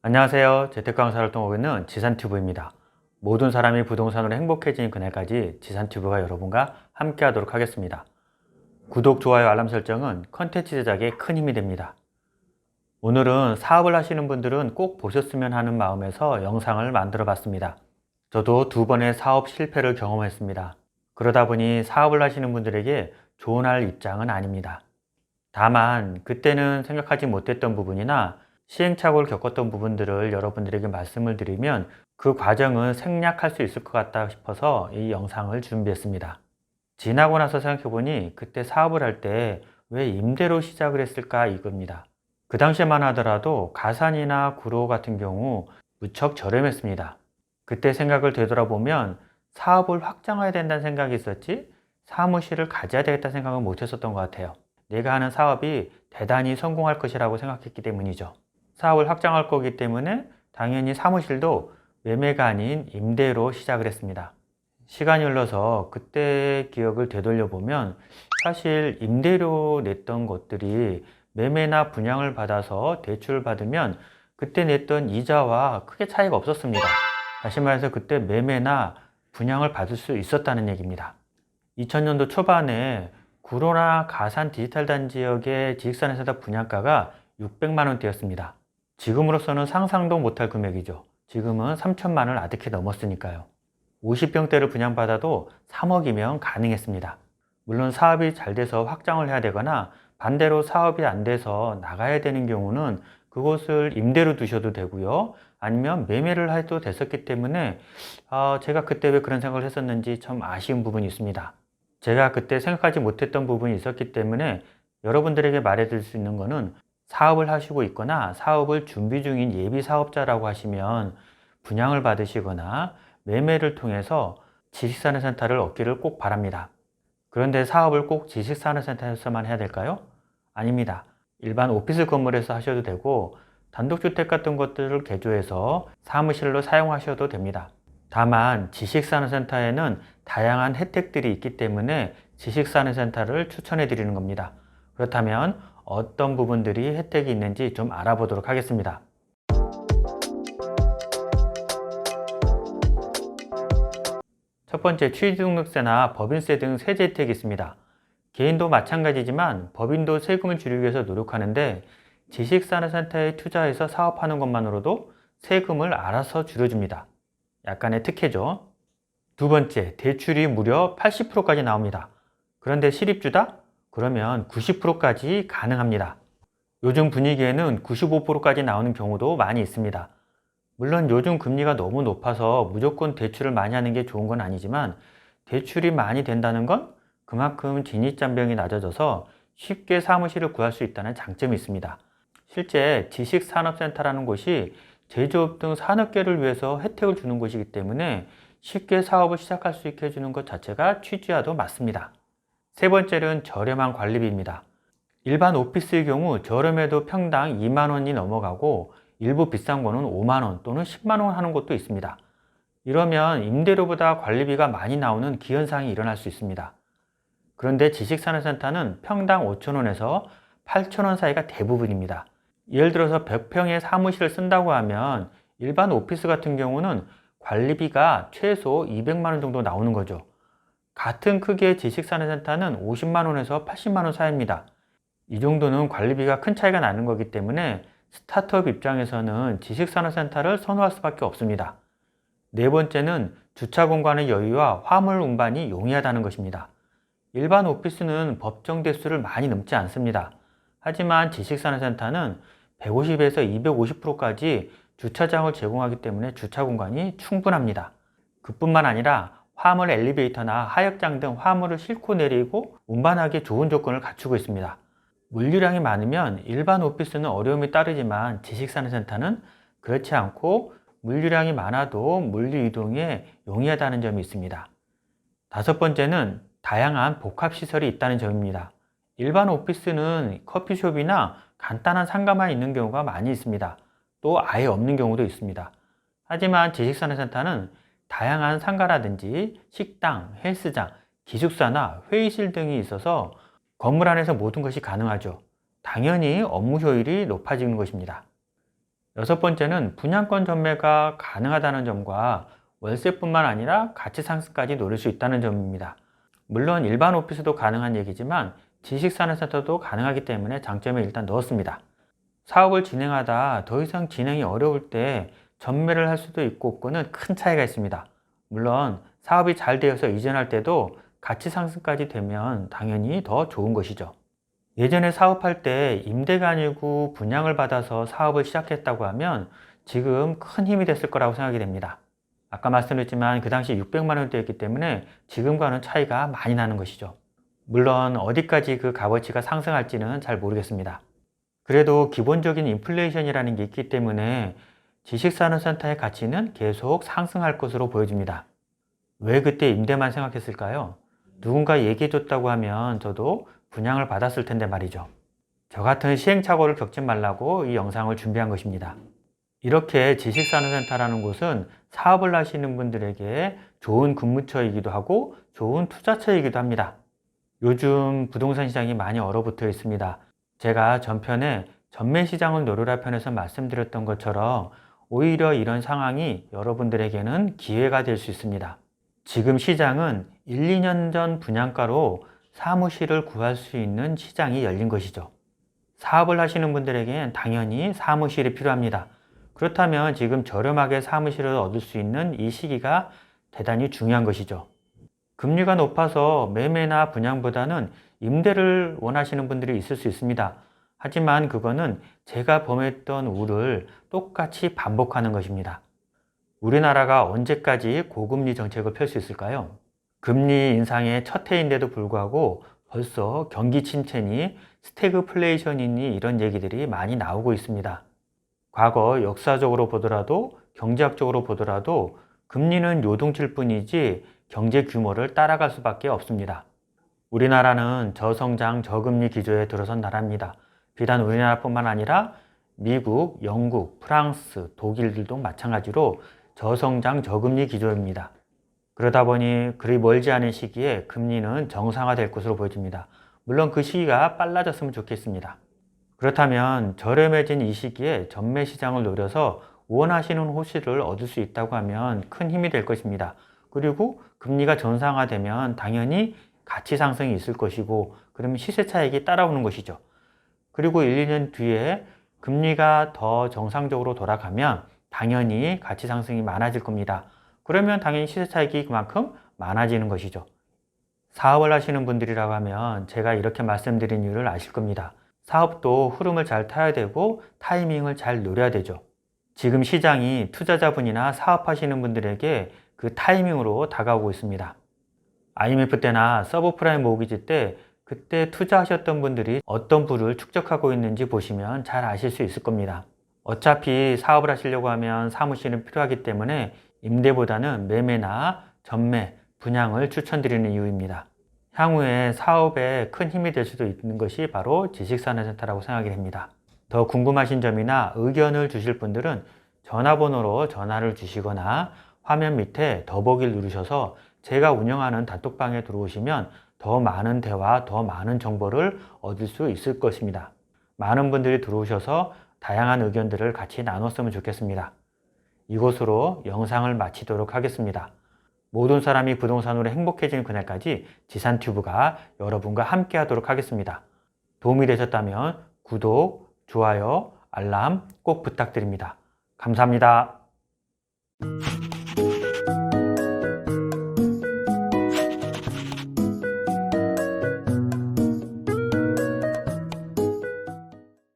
안녕하세요. 재테크강사를 통하고 있는 지산튜브입니다. 모든 사람이 부동산으로 행복해지는 그날까지 지산튜브가 여러분과 함께 하도록 하겠습니다. 구독, 좋아요, 알람 설정은 컨텐츠 제작에 큰 힘이 됩니다. 오늘은 사업을 하시는 분들은 꼭 보셨으면 하는 마음에서 영상을 만들어 봤습니다. 저도 2번의 사업 실패를 경험했습니다. 그러다 보니 사업을 하시는 분들에게 조언할 입장은 아닙니다. 다만 그때는 생각하지 못했던 부분이나 시행착오를 겪었던 부분들을 여러분들에게 말씀을 드리면 그 과정은 생략할 수 있을 것 같다 싶어서 이 영상을 준비했습니다. 지나고 나서 생각해보니 그때 사업을 할 때 왜 임대로 시작을 했을까 이겁니다. 그 당시에만 하더라도 가산이나 구로 같은 경우 무척 저렴했습니다. 그때 생각을 되돌아보면 사업을 확장해야 된다는 생각이 있었지 사무실을 가져야 되겠다 생각은 못 했었던 것 같아요. 내가 하는 사업이 대단히 성공할 것이라고 생각했기 때문이죠. 사업을 확장할 거기 때문에 당연히 사무실도 매매가 아닌 임대로 시작을 했습니다. 시간이 흘러서 그때 기억을 되돌려 보면 사실 임대료 냈던 것들이 매매나 분양을 받아서 대출을 받으면 그때 냈던 이자와 크게 차이가 없었습니다. 다시 말해서 그때 매매나 분양을 받을 수 있었다는 얘기입니다. 2000년도 초반에 구로나 가산 디지털 단지역의 지식산에서다 분양가가 600만 원대였습니다. 지금으로서는 상상도 못할 금액이죠. 지금은 3천만 원을 아득히 넘었으니까요. 50평대를 분양받아도 3억이면 가능했습니다. 물론 사업이 잘 돼서 확장을 해야 되거나 반대로 사업이 안 돼서 나가야 되는 경우는 그곳을 임대로 두셔도 되고요. 아니면 매매를 해도 됐었기 때문에 제가 그때 왜 그런 생각을 했었는지 참 아쉬운 부분이 있습니다. 제가 그때 생각하지 못했던 부분이 있었기 때문에 여러분들에게 말해드릴 수 있는 거는 사업을 하시고 있거나 사업을 준비 중인 예비 사업자라고 하시면 분양을 받으시거나 매매를 통해서 지식산업센터를 얻기를 꼭 바랍니다. 그런데 사업을 꼭 지식산업센터에서만 해야 될까요? 아닙니다. 일반 오피스 건물에서 하셔도 되고 단독주택 같은 것들을 개조해서 사무실로 사용하셔도 됩니다. 다만 지식산업센터에는 다양한 혜택들이 있기 때문에 지식산업센터를 추천해 드리는 겁니다. 그렇다면 어떤 부분들이 혜택이 있는지 좀 알아보도록 하겠습니다. 첫 번째, 취등록세나 법인세 등 세제 혜택이 있습니다. 개인도 마찬가지지만 법인도 세금을 줄이기 위해서 노력하는데 지식산업센터에 투자해서 사업하는 것만으로도 세금을 알아서 줄여줍니다. 약간의 특혜죠. 두 번째, 대출이 무려 80%까지 나옵니다. 그런데 실입주다? 그러면 90%까지 가능합니다. 요즘 분위기에는 95%까지 나오는 경우도 많이 있습니다. 물론 요즘 금리가 너무 높아서 무조건 대출을 많이 하는 게 좋은 건 아니지만 대출이 많이 된다는 건 그만큼 진입장벽이 낮아져서 쉽게 사무실을 구할 수 있다는 장점이 있습니다. 실제 지식산업센터라는 곳이 제조업 등 산업계를 위해서 혜택을 주는 곳이기 때문에 쉽게 사업을 시작할 수 있게 해주는 것 자체가 취지와도 맞습니다. 세 번째는 저렴한 관리비입니다. 일반 오피스의 경우 저렴해도 평당 2만 원이 넘어가고 일부 비싼 거는 5만 원 또는 10만 원 하는 곳도 있습니다. 이러면 임대료보다 관리비가 많이 나오는 기현상이 일어날 수 있습니다. 그런데 지식산업센터는 평당 5천 원에서 8천 원 사이가 대부분입니다. 예를 들어서 100평의 사무실을 쓴다고 하면 일반 오피스 같은 경우는 관리비가 최소 200만 원 정도 나오는 거죠. 같은 크기의 지식산업센터는 50만 원에서 80만 원 사이입니다. 이 정도는 관리비가 큰 차이가 나는 거기 때문에 스타트업 입장에서는 지식산업센터를 선호할 수밖에 없습니다. 네 번째는 주차 공간의 여유와 화물 운반이 용이하다는 것입니다. 일반 오피스는 법정 대수를 많이 넘지 않습니다. 하지만 지식산업센터는 150에서 250%까지 주차장을 제공하기 때문에 주차 공간이 충분합니다. 그뿐만 아니라 화물 엘리베이터나 하역장 등 화물을 싣고 내리고 운반하기 좋은 조건을 갖추고 있습니다. 물류량이 많으면 일반 오피스는 어려움이 따르지만 지식산업센터는 그렇지 않고 물류량이 많아도 물류 이동에 용이하다는 점이 있습니다. 다섯 번째는 다양한 복합시설이 있다는 점입니다. 일반 오피스는 커피숍이나 간단한 상가만 있는 경우가 많이 있습니다. 또 아예 없는 경우도 있습니다. 하지만 지식산업센터는 다양한 상가라든지 식당, 헬스장, 기숙사나 회의실 등이 있어서 건물 안에서 모든 것이 가능하죠. 당연히 업무 효율이 높아지는 것입니다. 여섯 번째는 분양권 전매가 가능하다는 점과 월세뿐만 아니라 가치 상승까지 노릴 수 있다는 점입니다. 물론 일반 오피스도 가능한 얘기지만 지식산업센터도 가능하기 때문에 장점에 일단 넣었습니다. 사업을 진행하다 더 이상 진행이 어려울 때 전매를 할 수도 있고 없고는 큰 차이가 있습니다. 물론 사업이 잘 되어서 이전할 때도 가치 상승까지 되면 당연히 더 좋은 것이죠. 예전에 사업할 때 임대가 아니고 분양을 받아서 사업을 시작했다고 하면 지금 큰 힘이 됐을 거라고 생각이 됩니다. 아까 말씀드렸지만 그 당시 600만 원대였기 때문에 지금과는 차이가 많이 나는 것이죠. 물론 어디까지 그 값어치가 상승할지는 잘 모르겠습니다. 그래도 기본적인 인플레이션이라는 게 있기 때문에 지식산업센터의 가치는 계속 상승할 것으로 보여집니다. 왜 그때 임대만 생각했을까요? 누군가 얘기해줬다고 하면 저도 분양을 받았을 텐데 말이죠. 저 같은 시행착오를 겪지 말라고 이 영상을 준비한 것입니다. 이렇게 지식산업센터라는 곳은 사업을 하시는 분들에게 좋은 근무처이기도 하고 좋은 투자처이기도 합니다. 요즘 부동산 시장이 많이 얼어붙어 있습니다. 제가 전편에 전매 시장을 노려라 편에서 말씀드렸던 것처럼 오히려 이런 상황이 여러분들에게는 기회가 될 수 있습니다. 지금 시장은 1, 2년 전 분양가로 사무실을 구할 수 있는 시장이 열린 것이죠. 사업을 하시는 분들에겐 당연히 사무실이 필요합니다. 그렇다면 지금 저렴하게 사무실을 얻을 수 있는 이 시기가 대단히 중요한 것이죠. 금리가 높아서 매매나 분양보다는 임대를 원하시는 분들이 있을 수 있습니다. 하지만 그거는 제가 범했던 우를 똑같이 반복하는 것입니다. 우리나라가 언제까지 고금리 정책을 펼 수 있을까요? 금리 인상의 첫 해인데도 불구하고 벌써 경기 침체니 스태그플레이션이니 이런 얘기들이 많이 나오고 있습니다. 과거 역사적으로 보더라도 경제학적으로 보더라도 금리는 요동칠 뿐이지 경제 규모를 따라갈 수밖에 없습니다. 우리나라는 저성장 저금리 기조에 들어선 나라입니다. 비단 우리나라뿐만 아니라 미국, 영국, 프랑스, 독일들도 마찬가지로 저성장 저금리 기조입니다. 그러다 보니 그리 멀지 않은 시기에 금리는 정상화될 것으로 보여집니다. 물론 그 시기가 빨라졌으면 좋겠습니다. 그렇다면 저렴해진 이 시기에 전매 시장을 노려서 원하시는 호실을 얻을 수 있다고 하면 큰 힘이 될 것입니다. 그리고 금리가 정상화되면 당연히 가치 상승이 있을 것이고 그러면 시세 차익이 따라오는 것이죠. 그리고 1, 2년 뒤에 금리가 더 정상적으로 돌아가면 당연히 가치 상승이 많아질 겁니다. 그러면 당연히 시세 차익이 그만큼 많아지는 것이죠. 사업을 하시는 분들이라고 하면 제가 이렇게 말씀드린 이유를 아실 겁니다. 사업도 흐름을 잘 타야 되고 타이밍을 잘 노려야 되죠. 지금 시장이 투자자분이나 사업하시는 분들에게 그 타이밍으로 다가오고 있습니다. IMF 때나 서브프라임 모기지 때 그때 투자하셨던 분들이 어떤 부를 축적하고 있는지 보시면 잘 아실 수 있을 겁니다. 어차피 사업을 하시려고 하면 사무실은 필요하기 때문에 임대보다는 매매나 전매, 분양을 추천드리는 이유입니다. 향후에 사업에 큰 힘이 될 수도 있는 것이 바로 지식산업센터라고 생각이 됩니다. 더 궁금하신 점이나 의견을 주실 분들은 전화번호로 전화를 주시거나 화면 밑에 더보기를 누르셔서 제가 운영하는 단톡방에 들어오시면 더 많은 대화, 더 많은 정보를 얻을 수 있을 것입니다. 많은 분들이 들어오셔서 다양한 의견들을 같이 나눴으면 좋겠습니다. 이것으로 영상을 마치도록 하겠습니다. 모든 사람이 부동산으로 행복해지는 그날까지 지산튜브가 여러분과 함께 하도록 하겠습니다. 도움이 되셨다면 구독, 좋아요, 알람 꼭 부탁드립니다. 감사합니다.